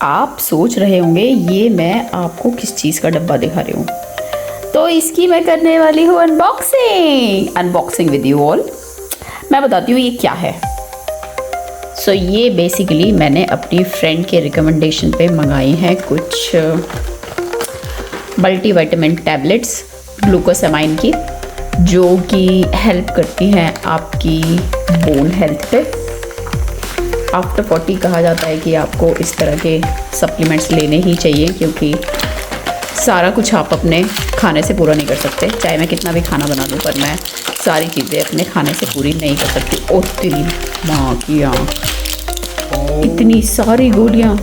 आप सोच रहे होंगे ये मैं आपको किस चीज़ का डब्बा दिखा रही हूँ, तो इसकी मैं करने वाली हूँ अनबॉक्सिंग विद यू ऑल। मैं बताती हूँ ये क्या है। सो ये बेसिकली मैंने अपनी फ्रेंड के रिकमेंडेशन पे मंगाई हैं कुछ मल्टीविटामिन टैबलेट्स ग्लूकोसामाइन की, जो कि हेल्प करती हैं आपकी बोन हेल्थ पे। आफ्टर 40 कहा जाता है कि आपको इस तरह के सप्लीमेंट्स लेने ही चाहिए, क्योंकि सारा कुछ आप अपने खाने से पूरा नहीं कर सकते। चाहे मैं कितना भी खाना बना लूँ, पर मैं सारी चीज़ें अपने खाने से पूरी नहीं कर सकती। ओ तेरी माँ की आँख, इतनी सारी गोलियाँ।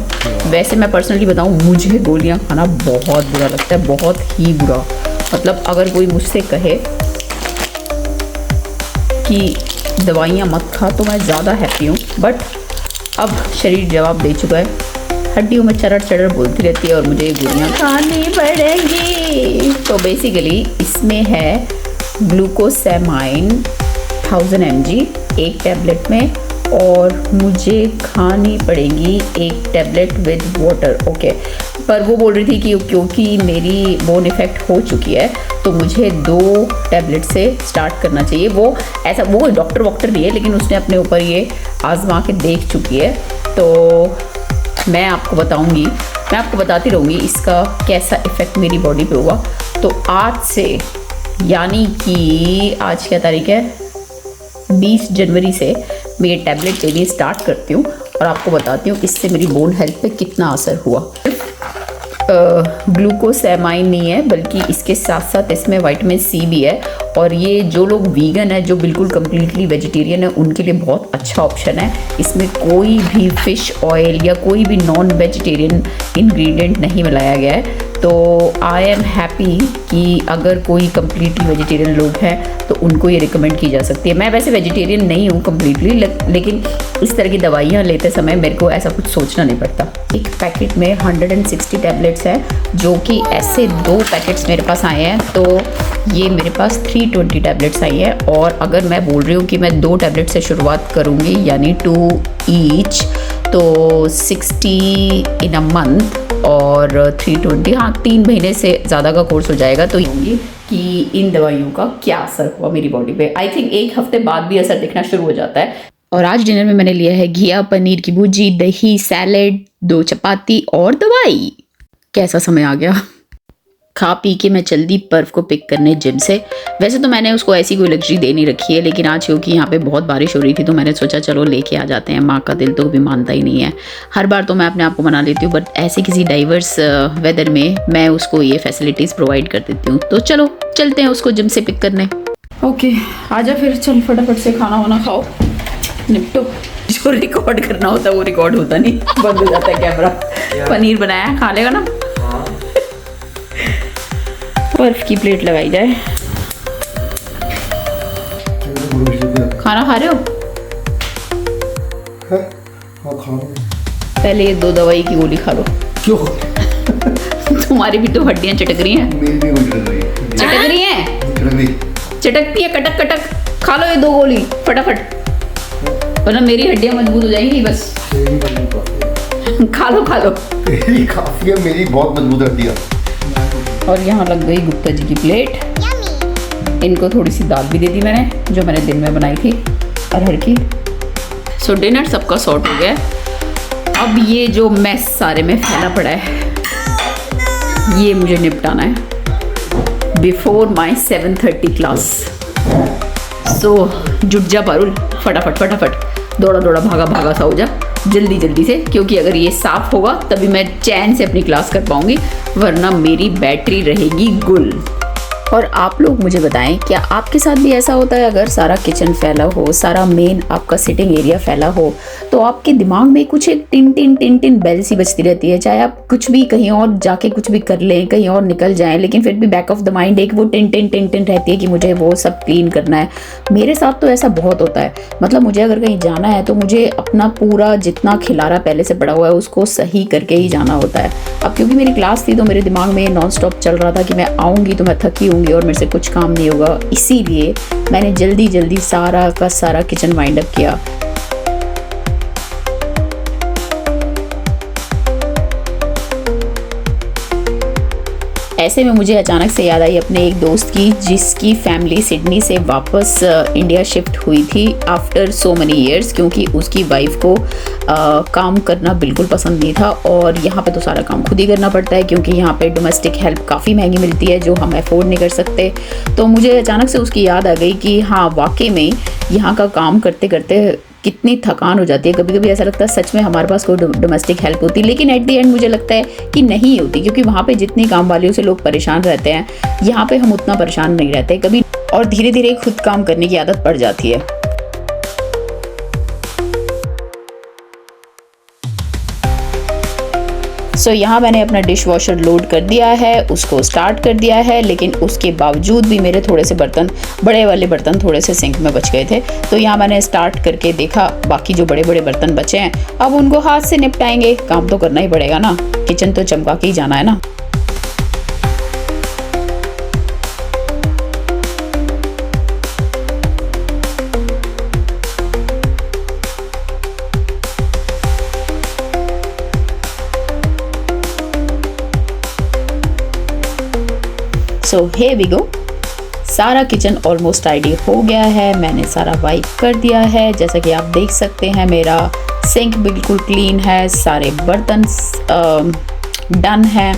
वैसे मैं पर्सनली बताऊँ, मुझे गोलियाँ खाना बहुत बुरा लगता है, बहुत ही बुरा। मतलब अगर कोई मुझसे कहे कि दवाइयाँ मत खा तो मैं ज़्यादा हैप्पी हूँ, बट अब शरीर जवाब दे चुका है। हड्डियों में चरड़ चरड़ बोलती रहती है और मुझे गोलियाँ खानी पड़ेंगी। तो बेसिकली इसमें है ग्लूकोसामाइन 1000 mg एक टैबलेट में, और मुझे खानी पड़ेगी एक टैबलेट विद वाटर। ओके, पर वो बोल रही थी कि क्योंकि मेरी बोन इफेक्ट हो चुकी है तो मुझे 2 टैबलेट से स्टार्ट करना चाहिए। वो ऐसा, वो डॉक्टर वॉक्टर नहीं है, लेकिन उसने अपने ऊपर ये आजमा के देख चुकी है। तो मैं आपको बताऊंगी, मैं आपको बताती रहूँगी इसका कैसा इफ़ेक्ट मेरी बॉडी पे हुआ। तो आज से, यानी कि आज क्या तारीख है, 20 जनवरी से मैं ये टैबलेट लेनी स्टार्ट करती हूँ और आपको बताती हूँ इससे मेरी बोन हेल्थ पे कितना असर हुआ। ग्लूकोसामाइन नहीं है, बल्कि इसके साथ साथ इसमें विटामिन सी भी है। और ये जो लोग वीगन है, जो बिल्कुल कम्प्लीटली वेजिटेरियन है, उनके लिए बहुत अच्छा ऑप्शन है। इसमें कोई भी फिश ऑयल या कोई भी नॉन वेजिटेरियन इंग्रेडिएंट नहीं मिलाया गया है। तो आई एम हैप्पी कि अगर कोई कम्प्लीटली वेजिटेरियन लोग हैं तो उनको ये रिकमेंड की जा सकती है। मैं वैसे वेजिटेरियन नहीं हूँ कम्प्लीटली, लेकिन इस तरह की दवाइयाँ लेते समय मेरे को ऐसा कुछ सोचना नहीं पड़ता। एक पैकेट में 160 टैबलेट्स हैं, जो कि ऐसे 2 पैकेट्स मेरे पास आए हैं, तो ये मेरे पास 320 टैबलेट्स आई हैं। और अगर मैं बोल रही हूँ कि मैं 2 टैबलेट से शुरुआत करूँगी, यानी 2 ईच, तो 60 इन अ मंथ और 320, हाँ 3 महीने से ज़्यादा का कोर्स हो जाएगा। तो ये कि इन दवाइयों का क्या असर हुआ मेरी बॉडी पे। आई थिंक 1 हफ्ते बाद भी असर दिखना शुरू हो जाता है। और आज डिनर में मैंने लिया है घिया, पनीर की भुर्जी, दही, सैलेड, 2 चपाती और दवाई। कैसा समय आ गया। खा पी के मैं जल्दी पर्व को पिक करने जिम से। वैसे तो मैंने उसको ऐसी कोई लग्जरी दे नहीं रखी है, लेकिन आज क्योंकि यहाँ पे बहुत बारिश हो रही थी तो मैंने सोचा चलो लेके आ जाते हैं। माँ का दिल तो भी मानता ही नहीं है। हर बार तो मैं अपने आप को मना लेती हूँ, बट ऐसे किसी डाइवर्स वेदर में मैं उसको ये फैसिलिटीज़ प्रोवाइड कर देती हूँ। तो चलो चलते हैं उसको जिम से पिक करने। ओके, आजा फिर, चल फटाफट से खाना वाना खाओ, निपटो। जो रिकॉर्ड करना होता है वो रिकॉर्ड होता नहीं, बंद हो जाता है कैमरा। पनीर बनाया, खा लेगा ना। बर्फ की प्लेट लगाई जाए। खाना खा रहे हो? पहले ये 2 दवाई की गोली खा लो। क्यों? तुम्हारी भी तो हड्डियां चटक रही हैं। मेरी भी चटक रही हैं। चटकती है, कटक कटक। खा लो ये 2 गोली फटाफट, वरना मेरी हड्डियां मजबूत हो जाएंगी। बस खा लो खा लो। तेरी काफी है, मेरी बहुत मजबूत हड्डियां। और यहाँ लग गई गुप्ता जी की प्लेट। इनको थोड़ी सी दाल भी दे दी मैंने, जो मैंने दिन में बनाई थी अरहर की। सो डिनर सबका सॉर्ट हो गया। अब ये जो मैस सारे में फैला पड़ा है, ये मुझे निपटाना है बिफोर माई 7:30 क्लास। सो जुट जा पारुल, फटाफट फटाफट, दौड़ा दौड़ा भागा भागा सा हो जा जल्दी जल्दी से, क्योंकि अगर ये साफ होगा तभी मैं चैन से अपनी क्लास कर पाऊंगी, वरना मेरी बैटरी रहेगी गुल। और आप लोग मुझे बताएं, क्या आपके साथ भी ऐसा होता है? अगर सारा किचन फैला हो, सारा मेन आपका सिटिंग एरिया फैला हो, तो आपके दिमाग में कुछ एक टिन टिन टिन टिन बेल सी बजती रहती है। चाहे आप कुछ भी कहीं और जाके कुछ भी कर लें, कहीं और निकल जाएं, लेकिन फिर भी बैक ऑफ द माइंड एक वो टिन टिन टिन टिन रहती है कि मुझे वो सब क्लीन करना है। मेरे साथ तो ऐसा बहुत होता है। मतलब मुझे अगर कहीं जाना है तो मुझे अपना पूरा जितना खिलारा पहले से पड़ा हुआ है उसको सही करके ही जाना होता है। अब क्योंकि मेरी क्लास थी तो मेरे दिमाग में नॉन स्टॉप चल रहा था कि मैं आऊँगी तो मैं थकी होंगी और मेरे से कुछ काम नहीं होगा, इसीलिए मैंने जल्दी जल्दी सारा का सारा किचन वाइंड अप किया। ऐसे में मुझे अचानक से याद आई अपने एक दोस्त की, जिसकी फैमिली सिडनी से वापस इंडिया शिफ्ट हुई थी आफ्टर सो मनी ईयर्स, क्योंकि उसकी वाइफ को काम करना बिल्कुल पसंद नहीं था और यहाँ पे तो सारा काम खुद ही करना पड़ता है, क्योंकि यहाँ पे डोमेस्टिक हेल्प काफ़ी महंगी मिलती है जो हम अफोर्ड नहीं कर सकते। तो मुझे अचानक से उसकी याद आ गई कि हाँ, वाकई में यहाँ का काम करते करते कितनी थकान हो जाती है। कभी कभी ऐसा लगता है सच में हमारे पास कोई डोमेस्टिक हेल्प होती, लेकिन एट द एंड मुझे लगता है कि नहीं होती, क्योंकि वहाँ पे जितनी काम वालियों से लोग परेशान रहते हैं, यहाँ पे हम उतना परेशान नहीं रहते कभी, और धीरे धीरे खुद काम करने की आदत पड़ जाती है। सो यहाँ मैंने अपना डिश वॉशर लोड कर दिया है, उसको स्टार्ट कर दिया है, लेकिन उसके बावजूद भी मेरे थोड़े से बर्तन, बड़े वाले बर्तन थोड़े से सिंक में बच गए थे। तो यहाँ मैंने स्टार्ट करके देखा, बाकी जो बड़े बड़े बर्तन बचे हैं अब उनको हाथ से निपटाएंगे, काम तो करना ही पड़ेगा ना, किचन तो चमका के ही जाना है ना। सो here we go, सारा किचन ऑलमोस्ट टाइडी हो गया है, मैंने सारा वाइप कर दिया है। जैसा कि आप देख सकते हैं मेरा सिंक बिल्कुल क्लीन है, सारे बर्तन डन है।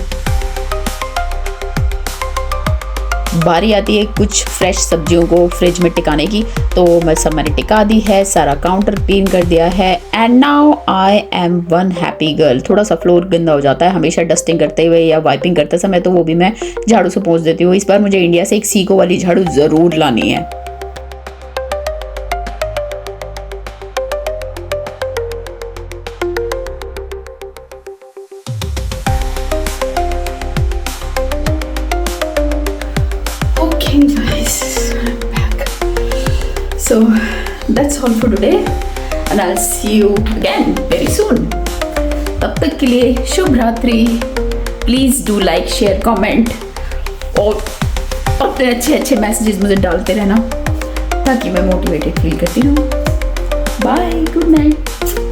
बारी आती है कुछ फ्रेश सब्जियों को फ्रिज में टिकाने की, तो मैंने टिका दी है, सारा काउंटर क्लीन कर दिया है। And now I am one happy girl. थोड़ा सा फ्लोर गंदा हो जाता है हमेशा डस्टिंग करते हुए या वाइपिंग करते समय, तो वो भी मैं झाड़ू से पोंछ देती हूँ। इस बार मुझे इंडिया से एक सीको वाली झाड़ू ज़रूर लानी है। So that's all for today and I'll see you again very soon. तब तक के लिए शुभ रात्रि। Please do like, share, comment और अपने अच्छे अच्छे मैसेजेस मुझे डालते रहना ताकि मैं मोटिवेटेड फील करती रहूँ। Bye, good night.